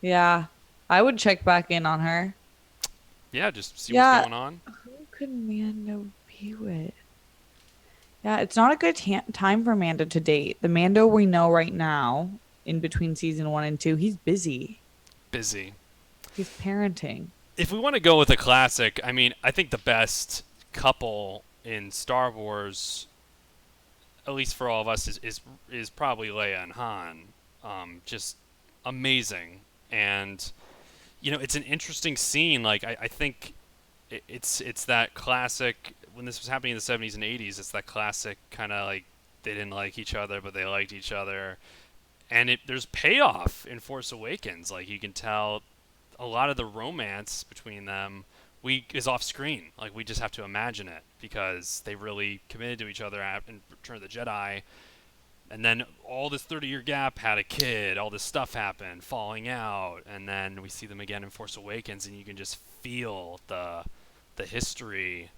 [SPEAKER 2] Yeah. I would check back in on her.
[SPEAKER 3] Yeah, just see what's going on.
[SPEAKER 2] Who could Mando be with? Yeah, it's not a good time for Mando to date. The Mando we know right now, in between season 1 and 2, he's busy.
[SPEAKER 3] He's
[SPEAKER 2] parenting.
[SPEAKER 3] If we want to go with a classic, I mean, I think the best couple in Star Wars, at least for all of us, is probably Leia and Han. Just amazing. And, you know, it's an interesting scene. Like, I think it's that classic, when this was happening in the 70s and 80s, it's that classic kind of like they didn't like each other, but they liked each other. And there's payoff in Force Awakens. Like, you can tell a lot of the romance between them is off screen. Like, we just have to imagine it because they really committed to each other in Return of the Jedi. And then all this 30-year gap, had a kid, all this stuff happened, falling out, and then we see them again in Force Awakens, and you can just feel the history,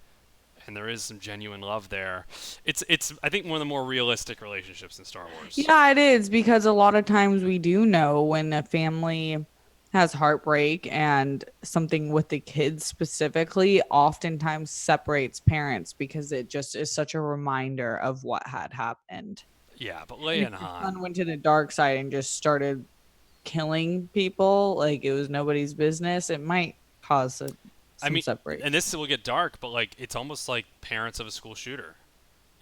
[SPEAKER 3] and there is some genuine love there. It's I think one of the more realistic relationships in Star Wars.
[SPEAKER 2] Yeah, it is, because a lot of times we do know when a family has heartbreak and something with the kids specifically oftentimes separates parents because it just is such a reminder of what had happened.
[SPEAKER 3] Yeah, but Leia and Han
[SPEAKER 2] went to the dark side and just started killing people like it was nobody's business. It might cause some separation.
[SPEAKER 3] And this will get dark, but like it's almost like parents of a school shooter.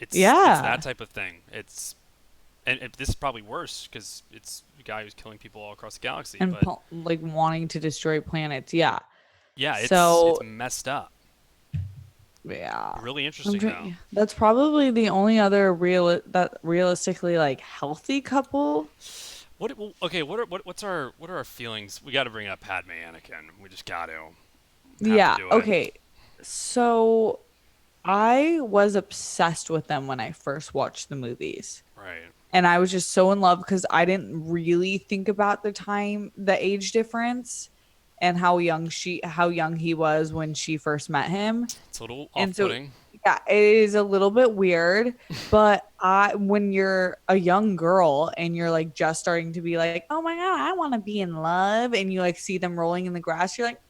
[SPEAKER 3] It's that type of thing. This is probably worse because it's a guy who's killing people all across the galaxy
[SPEAKER 2] and like wanting to destroy planets. Yeah,
[SPEAKER 3] it's messed up.
[SPEAKER 2] Yeah,
[SPEAKER 3] really interesting though.
[SPEAKER 2] That's probably the only other realistically like healthy couple.
[SPEAKER 3] What are our feelings? We got to bring up Padme Anakin. We just got to.
[SPEAKER 2] Yeah. Okay. So I was obsessed with them when I first watched the movies.
[SPEAKER 3] Right.
[SPEAKER 2] And I was just so in love because I didn't really think about the age difference. And how young he was when she first met him.
[SPEAKER 3] It's a little off-putting.
[SPEAKER 2] Yeah, it is a little bit weird. But when you're a young girl and you're like just starting to be like, oh my God, I want to be in love, and you like see them rolling in the grass, you're like,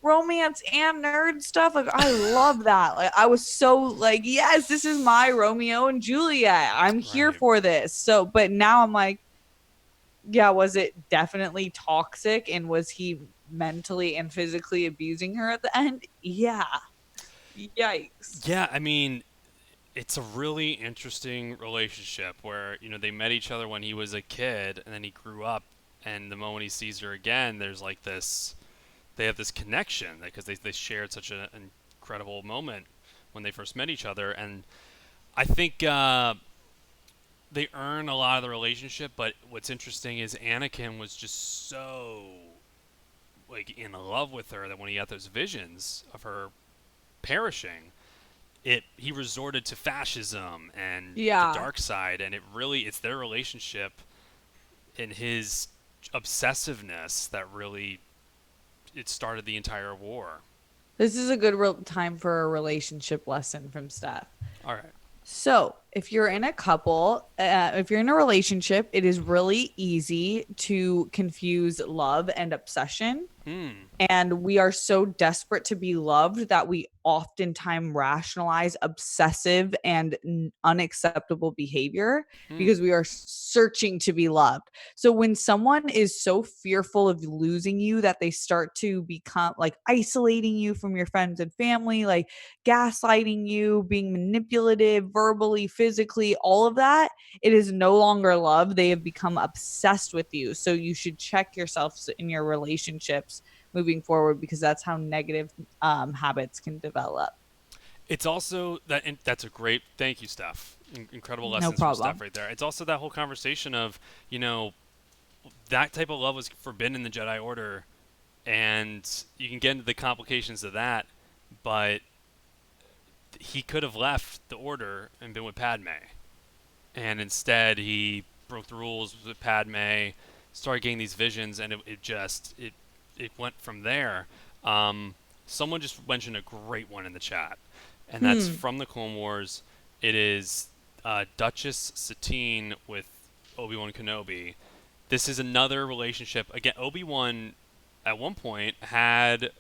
[SPEAKER 2] romance and nerd stuff. Like, I love that. Like, I was so like, yes, this is my Romeo and Juliet. I'm here for this. So, but now I'm like, yeah, was it definitely toxic, and was he mentally and physically abusing her at the end? Yeah. Yikes.
[SPEAKER 3] Yeah, I mean, it's a really interesting relationship where, you know, they met each other when he was a kid, and then he grew up, and the moment he sees her again, there's like this, they have this connection because they shared such an incredible moment when they first met each other, and I think they earn a lot of the relationship, but what's interesting is Anakin was just so like in love with her that when he got those visions of her perishing, he resorted to fascism and the dark side, and it's their relationship and his obsessiveness that really it started the entire war.
[SPEAKER 2] This is a good time for a relationship lesson from Steph.
[SPEAKER 3] All right.
[SPEAKER 2] So if you're in a couple, if you're in a relationship, it is really easy to confuse love and obsession. And we are so desperate to be loved that we oftentimes rationalize obsessive and unacceptable behavior because we are searching to be loved. So when someone is so fearful of losing you that they start to become like isolating you from your friends and family, like gaslighting you, being manipulative, verbally, physically, all of that, it is no longer love. They have become obsessed with you. So you should check yourselves in your relationships moving forward, because that's how negative habits can develop.
[SPEAKER 3] It's also that, and that's a great, thank you, Steph. Incredible
[SPEAKER 2] No
[SPEAKER 3] lessons from
[SPEAKER 2] problem.
[SPEAKER 3] Steph right there. It's also that whole conversation of, you know, that type of love was forbidden in the Jedi Order, and you can get into the complications of that, but he could have left the Order and been with Padme, and instead he broke the rules with Padme, started getting these visions, and it went from there. Someone just mentioned a great one in the chat, and that's from the Clone Wars. It is Duchess Satine with Obi-Wan Kenobi. This is another relationship. Again, Obi-Wan at one point had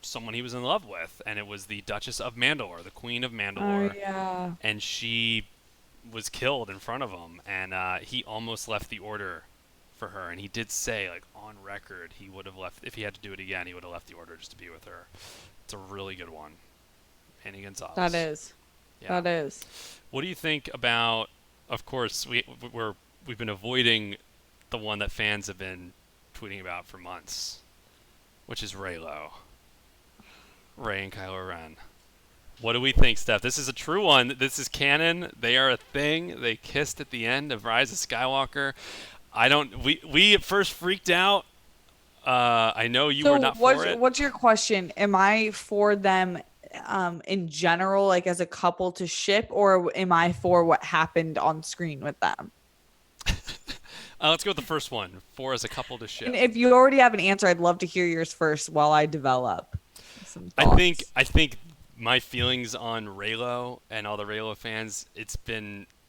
[SPEAKER 3] someone he was in love with, and it was the Duchess of Mandalore, the Queen of Mandalore.
[SPEAKER 2] Oh, yeah.
[SPEAKER 3] And she was killed in front of him, and he almost left the Order for her. And he did say, like, on record, he would have left, if he had to do it again, he would have left the Order just to be with her. It's a really good one. Annie Gonzalez.
[SPEAKER 2] That is.
[SPEAKER 3] Yeah.
[SPEAKER 2] That is.
[SPEAKER 3] What do you think about, of course, we've been avoiding the one that fans have been tweeting about for months, which is Reylo. Rey and Kylo Ren. What do we think, Steph? This is a true one. This is canon. They are a thing. They kissed at the end of Rise of Skywalker. We at first freaked out. I know you were not for it.
[SPEAKER 2] What's your question? Am I for them in general, like as a couple to ship, or am I for what happened on screen with them?
[SPEAKER 3] Let's go with the first one. For as a couple to ship.
[SPEAKER 2] And if you already have an answer, I'd love to hear yours first while I develop some thoughts.
[SPEAKER 3] I think my feelings on Reylo and all the Reylo fans,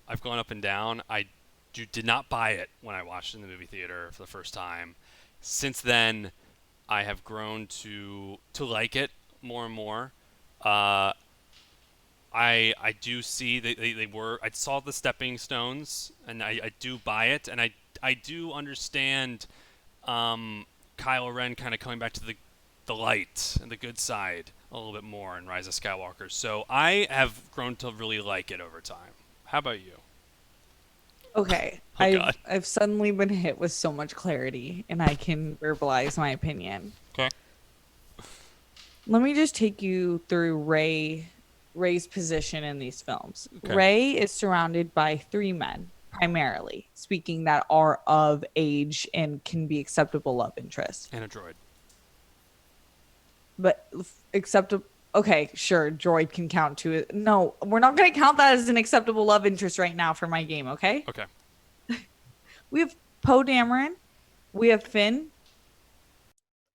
[SPEAKER 3] I've gone up and down. I did not buy it when I watched it in the movie theater for the first time. Since then, I have grown to like it more and more. I do see they were. I saw the stepping stones, and I do buy it, and I do understand Kylo Ren kind of coming back to the light and the good side a little bit more in Rise of Skywalker. So I have grown to really like it over time. How about you?
[SPEAKER 2] Okay. I've suddenly been hit with so much clarity, and I can verbalize my opinion.
[SPEAKER 3] Okay.
[SPEAKER 2] Let me just take you through Rey's position in these films.
[SPEAKER 3] Okay.
[SPEAKER 2] Rey is surrounded by three men, primarily speaking, that are of age and can be acceptable love interests.
[SPEAKER 3] And a droid.
[SPEAKER 2] But acceptable. Okay, sure, droid can count too. No, we're not going to count that as an acceptable love interest right now for my game, okay?
[SPEAKER 3] Okay.
[SPEAKER 2] We have Poe Dameron, we have Finn,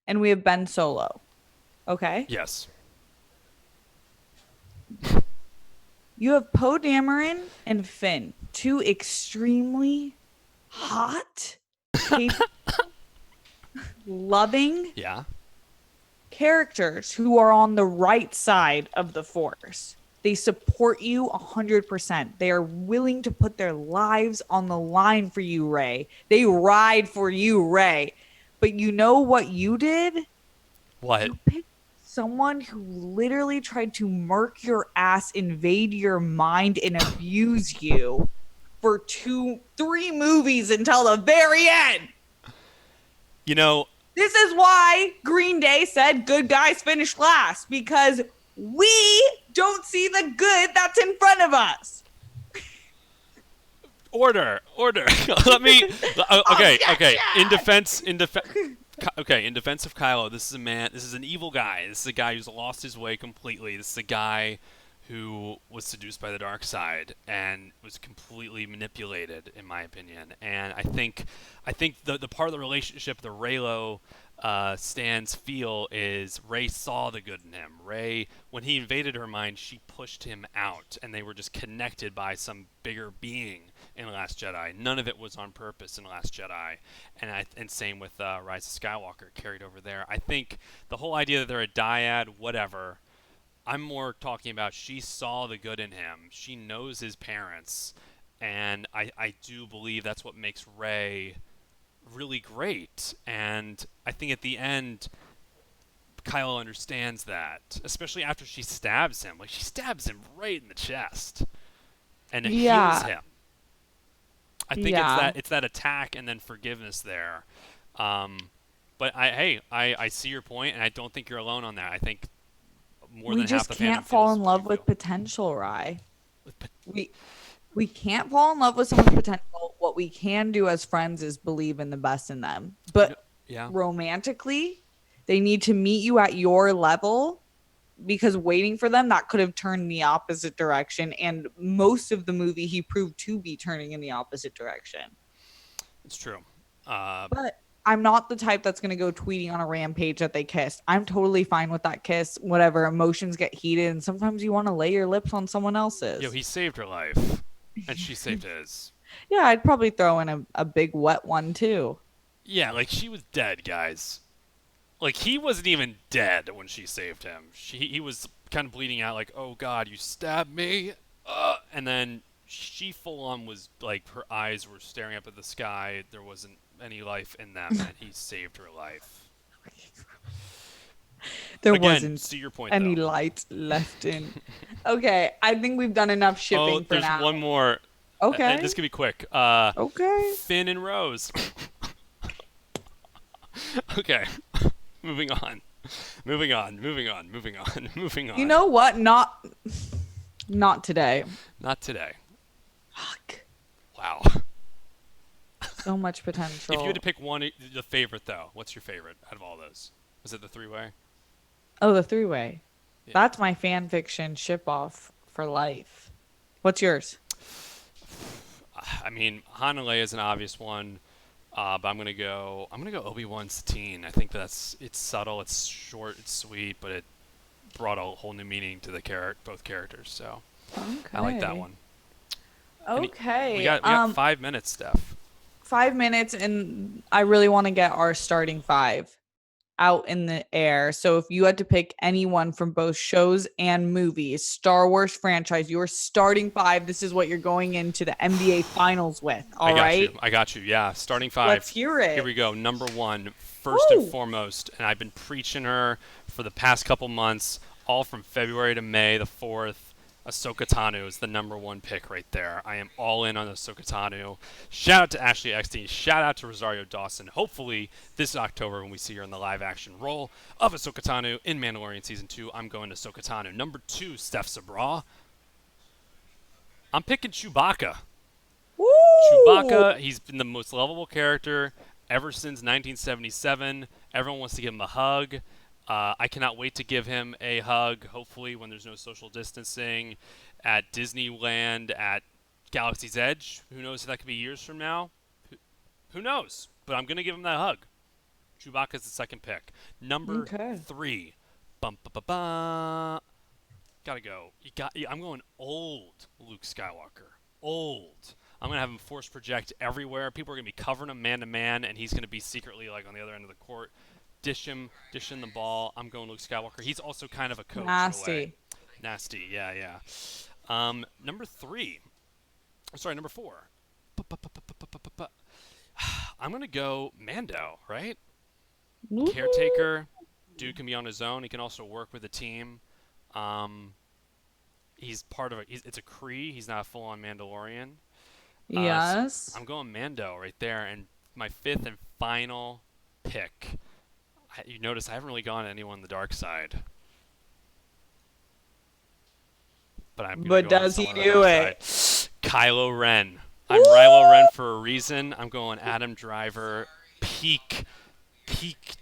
[SPEAKER 2] and we have Ben Solo. Okay?
[SPEAKER 3] Yes.
[SPEAKER 2] You have Poe Dameron and Finn, two extremely hot, capable, loving characters who are on the right side of the Force. They support you 100%. They are willing to put their lives on the line for you, Rey. They ride for you, Rey. But you know what you did?
[SPEAKER 3] What?
[SPEAKER 2] You picked someone who literally tried to murk your ass, invade your mind, and abuse you for 3 movies until the very end.
[SPEAKER 3] You know,
[SPEAKER 2] this is why Green Day said good guys finish last, because we don't see the good that's in front of us.
[SPEAKER 3] Order. Let me. Okay. In defense of Kylo, this is an evil guy. This is a guy who's lost his way completely. This is a guy who was seduced by the dark side and was completely manipulated, in my opinion. And I think the part of the relationship the Reylo stands feel is Rey saw the good in him. Rey, when he invaded her mind, she pushed him out, and they were just connected by some bigger being in The Last Jedi. None of it was on purpose in The Last Jedi, and same with Rise of Skywalker carried over there. I think the whole idea that they're a dyad, whatever. I'm more talking about she saw the good in him. She knows his parents, and I do believe that's what makes Rey really great. And I think at the end, Kylo understands that, especially after she stabs him. Like, she stabs him right in the chest, and it heals him. I think it's that attack and then forgiveness there. But I see your point, and I don't think you're alone on that. I think more than half the fandom
[SPEAKER 2] We just can't fall in love with potential, Rye. We can't fall in love with someone's potential. What we can do as friends is believe in the best in them. But romantically, they need to meet you at your level, because waiting for them, that could have turned the opposite direction. And most of the movie, he proved to be turning in the opposite direction.
[SPEAKER 3] It's true.
[SPEAKER 2] But I'm not the type that's going to go tweeting on a rampage that they kissed. I'm totally fine with that kiss. Whatever, emotions get heated, and sometimes you want to lay your lips on someone else's.
[SPEAKER 3] Yo, he saved her life, and she saved his.
[SPEAKER 2] Yeah, I'd probably throw in a big wet one, too.
[SPEAKER 3] Yeah, like, she was dead, guys. Like, he wasn't even dead when she saved him. He was kind of bleeding out, like, oh God, you stabbed me. And then she full on was like, her eyes were staring up at the sky. There wasn't any life in them, and he saved her life.
[SPEAKER 2] There
[SPEAKER 3] Again,
[SPEAKER 2] wasn't
[SPEAKER 3] to your point,
[SPEAKER 2] any
[SPEAKER 3] though.
[SPEAKER 2] light left in. Okay, I think we've done enough shipping for now.
[SPEAKER 3] There's one more.
[SPEAKER 2] Okay.
[SPEAKER 3] This could be quick.
[SPEAKER 2] Okay.
[SPEAKER 3] Finn and Rose. Okay. Moving on.
[SPEAKER 2] You know what? Not today.
[SPEAKER 3] Not today.
[SPEAKER 2] Fuck.
[SPEAKER 3] Wow.
[SPEAKER 2] So much potential.
[SPEAKER 3] If you had to pick one, the favorite, though, what's your favorite out of all those? Was it the three-way?
[SPEAKER 2] Oh, the three-way.
[SPEAKER 3] Yeah.
[SPEAKER 2] That's my fan fiction ship-off for life. What's yours?
[SPEAKER 3] I mean, Han and Leia is an obvious one. But I'm gonna go Obi-Wan Satine. I think it's subtle, it's short, it's sweet, but it brought a whole new meaning to both characters. So I like that one.
[SPEAKER 2] Okay.
[SPEAKER 3] We got 5 minutes, Steph.
[SPEAKER 2] 5 minutes, and I really want to get our starting five out in the air. So if you had to pick anyone from both shows and movies, Star Wars franchise, your starting five, this is what you're going into the NBA Finals with. All right?
[SPEAKER 3] I got you. Yeah, starting five.
[SPEAKER 2] Let's hear it.
[SPEAKER 3] Here we go. Number one, first and foremost, and I've been preaching her for the past couple months, all from February to May the 4th. Ahsoka Tano is the number one pick right there. I am all in on Ahsoka Tano. Shout out to Ashley Eckstein. Shout out to Rosario Dawson. Hopefully this October when we see her in the live action role of Ahsoka Tano in Mandalorian Season 2, I'm going to Ahsoka Tano. Number two, Steph Sabraw. I'm picking Chewbacca.
[SPEAKER 2] Woo!
[SPEAKER 3] Chewbacca, he's been the most lovable character ever since 1977. Everyone wants to give him a hug. I cannot wait to give him a hug, hopefully when there's no social distancing, at Disneyland, at Galaxy's Edge. Who knows if that could be years from now? Who knows? But I'm going to give him that hug. Chewbacca's the second pick. Number three. Gotta go. I'm going old Luke Skywalker. Old. I'm going to have him force project everywhere. People are going to be covering him man to man, and he's going to be secretly like on the other end of the court. Dishing the ball. I'm going Luke Skywalker. He's also kind of a coach.
[SPEAKER 2] Nasty.
[SPEAKER 3] Nasty, yeah. Number four. I'm going to go Mando, right?
[SPEAKER 2] Woo.
[SPEAKER 3] Caretaker. Dude can be on his own. He can also work with a team. He's part of it's a Kree. He's not a full-on Mandalorian.
[SPEAKER 2] Yes.
[SPEAKER 3] So I'm going Mando right there. And my fifth and final pick. You notice I haven't really gone to anyone on the dark side. But
[SPEAKER 2] does he do it?
[SPEAKER 3] Kylo Ren. I'm Kylo Ren for a reason. I'm going Adam Driver. Peak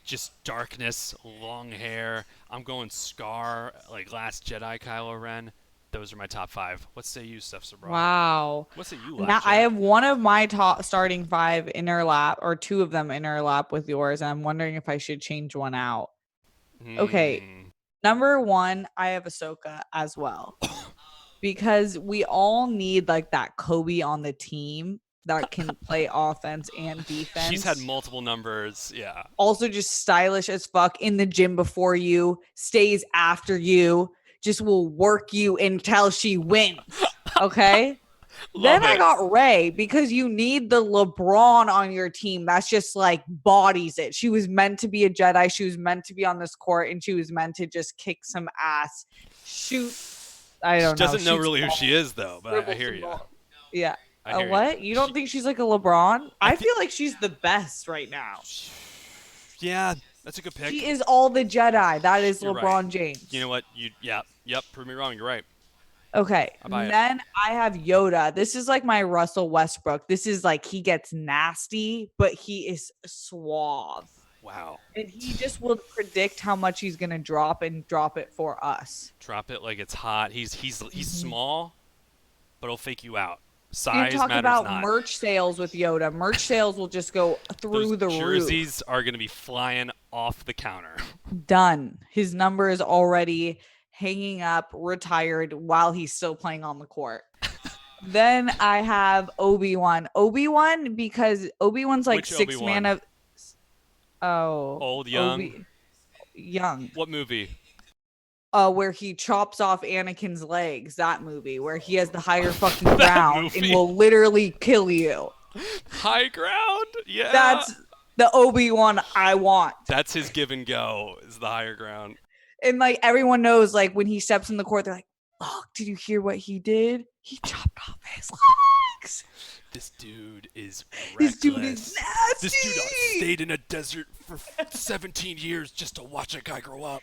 [SPEAKER 3] just darkness, long hair. I'm going Scar, like Last Jedi Kylo Ren. Those are my top five. What say you, Steph Sabraw?
[SPEAKER 2] Wow.
[SPEAKER 3] What say you,
[SPEAKER 2] Now, I have one of my top starting five interlap, or two of them interlap with yours, and I'm wondering if I should change one out. Okay. Number one, I have Ahsoka as well. Because we all need like that Kobe on the team that can play offense and defense.
[SPEAKER 3] She's had multiple numbers, yeah.
[SPEAKER 2] Also just stylish as fuck, in the gym before you, stays after you, just will work you until she wins. Okay.
[SPEAKER 3] Love
[SPEAKER 2] Then I
[SPEAKER 3] it.
[SPEAKER 2] got Rey because you need the LeBron on your team. That's just like bodies it. She was meant to be a Jedi. She was meant to be on this court, and she was meant to just kick some ass, shoot. I
[SPEAKER 3] She
[SPEAKER 2] don't know.
[SPEAKER 3] doesn't know
[SPEAKER 2] shoots
[SPEAKER 3] really who
[SPEAKER 2] balls,
[SPEAKER 3] she is, though, but I
[SPEAKER 2] dribbles
[SPEAKER 3] hear
[SPEAKER 2] some
[SPEAKER 3] you.
[SPEAKER 2] ball. Yeah.
[SPEAKER 3] I hear
[SPEAKER 2] What? You don't think she's like a LeBron? I feel like she's the best right now.
[SPEAKER 3] Yeah, that's a good pick.
[SPEAKER 2] She is all the Jedi. That is
[SPEAKER 3] You're
[SPEAKER 2] LeBron
[SPEAKER 3] right.
[SPEAKER 2] James.
[SPEAKER 3] You know what? Yep. Prove me wrong. You're right.
[SPEAKER 2] Okay.
[SPEAKER 3] I buy it.
[SPEAKER 2] Then I have Yoda. This is like my Russell Westbrook. This is like he gets nasty, but he is suave.
[SPEAKER 3] Wow.
[SPEAKER 2] And he just will predict how much he's going to drop and drop it for us.
[SPEAKER 3] Drop it like it's hot. He's small, but he'll fake you out.
[SPEAKER 2] You
[SPEAKER 3] Size
[SPEAKER 2] talk
[SPEAKER 3] matters
[SPEAKER 2] about
[SPEAKER 3] not.
[SPEAKER 2] merch sales with Yoda. Merch sales will just go through
[SPEAKER 3] Those
[SPEAKER 2] the roof.
[SPEAKER 3] jerseys are going to be flying off the counter.
[SPEAKER 2] Done. His number is already hanging up, retired while he's still playing on the court. Then I have Obi-Wan. Obi-Wan because Obi-Wan's like
[SPEAKER 3] Which
[SPEAKER 2] six
[SPEAKER 3] Obi-Wan?
[SPEAKER 2] man of
[SPEAKER 3] Old, young?
[SPEAKER 2] young.
[SPEAKER 3] What movie?
[SPEAKER 2] Where he chops off Anakin's legs, that movie where he has the higher fucking ground and
[SPEAKER 3] movie.
[SPEAKER 2] will literally kill you.
[SPEAKER 3] High ground? Yeah.
[SPEAKER 2] That's the Obi-Wan I want.
[SPEAKER 3] That's his give and go, is the higher ground.
[SPEAKER 2] And like everyone knows, like when he steps in the court, they're like, "Oh, did you hear what he did? He chopped off his legs."
[SPEAKER 3] This dude is
[SPEAKER 2] This
[SPEAKER 3] reckless.
[SPEAKER 2] dude is nasty.
[SPEAKER 3] This dude stayed in a desert for 17 years just to watch a guy grow up.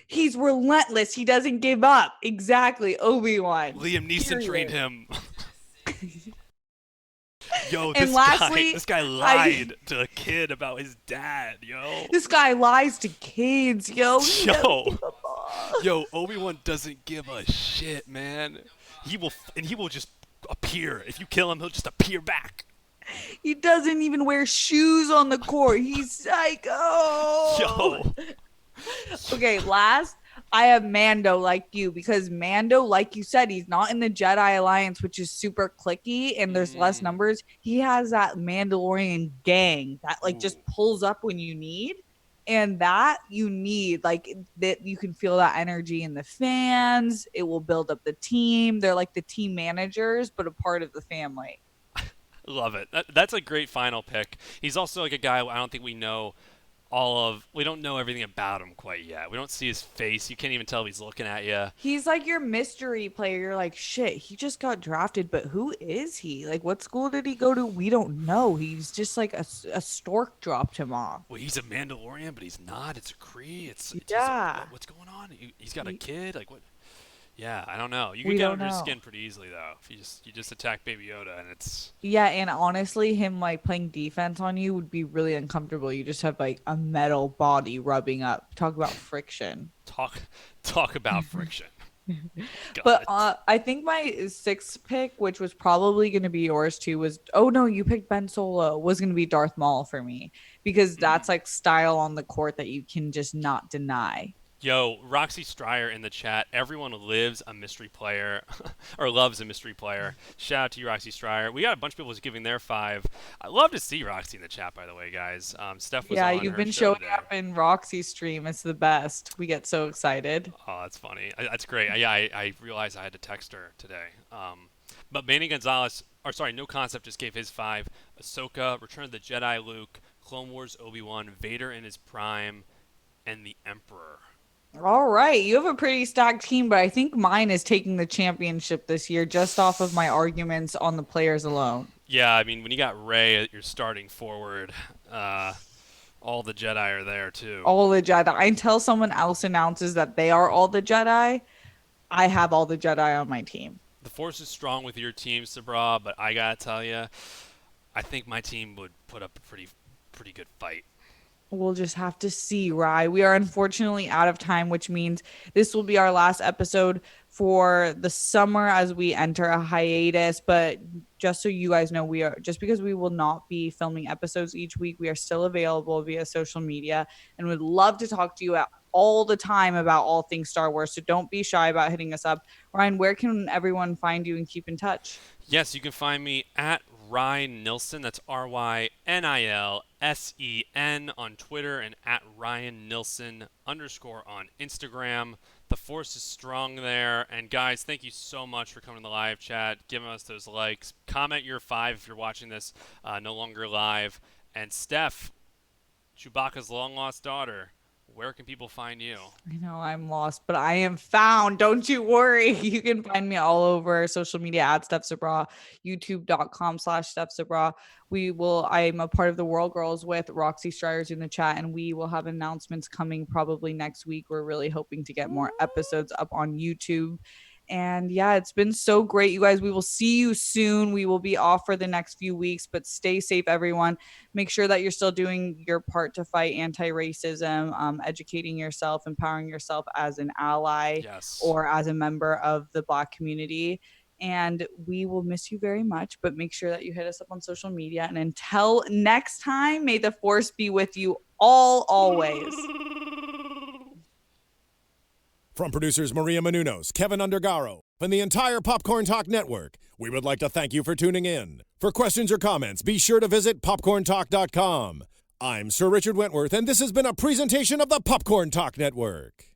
[SPEAKER 2] He's relentless. He doesn't give up. Exactly, Obi-Wan.
[SPEAKER 3] Liam Neeson trained him. Yo,
[SPEAKER 2] And lastly,
[SPEAKER 3] this guy lied to a kid about his dad, yo.
[SPEAKER 2] This guy lies to kids, yo. He doesn't
[SPEAKER 3] Yo.
[SPEAKER 2] give a fuck.
[SPEAKER 3] Yo, Obi-Wan doesn't give a shit, man. He will just appear. If you kill him, he'll just appear back.
[SPEAKER 2] He doesn't even wear shoes on the court. He's psycho.
[SPEAKER 3] Yo.
[SPEAKER 2] Okay, last, I have Mando like you because Mando, like you said, he's not in the Jedi Alliance, which is super cliquey and there's less numbers. He has that Mandalorian gang that like just pulls up when you need. And that you need, like that you can feel that energy in the fans. It will build up the team. They're like the team managers, but a part of the family.
[SPEAKER 3] Love it. That's a great final pick. He's also like a guy I don't think we know we don't know everything about him quite yet. We don't see his face. You can't even tell if he's looking at you.
[SPEAKER 2] He's like your mystery player. You're like, shit, he just got drafted, but who is he? Like, what school did he go to? We don't know. He's just like a stork dropped him off.
[SPEAKER 3] Well, he's a Mandalorian, but he's not. It's a Kree.
[SPEAKER 2] Yeah.
[SPEAKER 3] What's going on? He's got a kid. Like what? Yeah, I don't know. You
[SPEAKER 2] We
[SPEAKER 3] can get
[SPEAKER 2] don't
[SPEAKER 3] under his
[SPEAKER 2] know.
[SPEAKER 3] skin pretty easily though. If you just attack Baby Yoda, and it's
[SPEAKER 2] Yeah, and honestly, him like playing defense on you would be really uncomfortable. You just have like a metal body rubbing up. Talk about friction.
[SPEAKER 3] talk about friction.
[SPEAKER 2] But I think my sixth pick, which was probably going to be yours too, was you picked Ben Solo, was going to be Darth Maul for me because that's like style on the court that you can just not deny.
[SPEAKER 3] Yo, Roxy Stryer in the chat. Everyone lives a mystery player or loves a mystery player. Shout out to you, Roxy Stryer. We got a bunch of people just giving their 5. I love to see Roxy in the chat, by the way, guys. Steph was on
[SPEAKER 2] You've
[SPEAKER 3] her
[SPEAKER 2] been
[SPEAKER 3] show
[SPEAKER 2] showing
[SPEAKER 3] today.
[SPEAKER 2] up in Roxy's stream. It's the best. We get so excited.
[SPEAKER 3] Oh, that's funny. That's great. I realized I had to text her today. But Manny Gonzalez, No Concept just gave his 5. Ahsoka, Return of the Jedi Luke, Clone Wars Obi-Wan, Vader in his prime, and the Emperor.
[SPEAKER 2] All right. You have a pretty stacked team, but I think mine is taking the championship this year just off of my arguments on the players alone.
[SPEAKER 3] Yeah, I mean, when you got Rey at your starting forward, all the Jedi are there too.
[SPEAKER 2] All the Jedi. Until someone else announces that they are all the Jedi, I have all the Jedi on my team.
[SPEAKER 3] The Force is strong with your team, Sabraw, but I gotta tell you, I think my team would put up a pretty good fight.
[SPEAKER 2] We'll just have to see, Rye. We are unfortunately out of time, which means this will be our last episode for the summer as we enter a hiatus. But just so you guys know, just because we will not be filming episodes each week, we are still available via social media and would love to talk to you all the time about all things Star Wars. So don't be shy about hitting us up. Ryan, where can everyone find you and keep in touch?
[SPEAKER 3] Yes, you can find me at Ryan Nilsen. That's RYNILSEN on Twitter and at Ryan Nilsen _ on Instagram. The force is strong there. And guys, thank you so much for coming to the live chat, giving us those likes. Comment your 5 if you're watching this no longer live. And Steph, Chewbacca's long lost daughter, where can people find you?
[SPEAKER 2] I know I'm lost, but I am found. Don't you worry. You can find me all over social media at Steph Sabraw, youtube.com/Steph Sabraw. I'm a part of the World Girls with Roxy Stryers in the chat, and we will have announcements coming probably next week. We're really hoping to get more episodes up on YouTube. And yeah, it's been so great, you guys. We will see you soon. We will be off for the next few weeks, but stay safe, everyone. Make sure that you're still doing your part to fight anti-racism, educating yourself, empowering yourself as an ally or as a member of the Black community. And we will miss you very much, but make sure that you hit us up on social media. And until next time, may the force be with you all, always.
[SPEAKER 4] From producers Maria Menounos, Kevin Undergaro, and the entire Popcorn Talk Network, we would like to thank you for tuning in. For questions or comments, be sure to visit popcorntalk.com. I'm Sir Richard Wentworth, and this has been a presentation of the Popcorn Talk Network.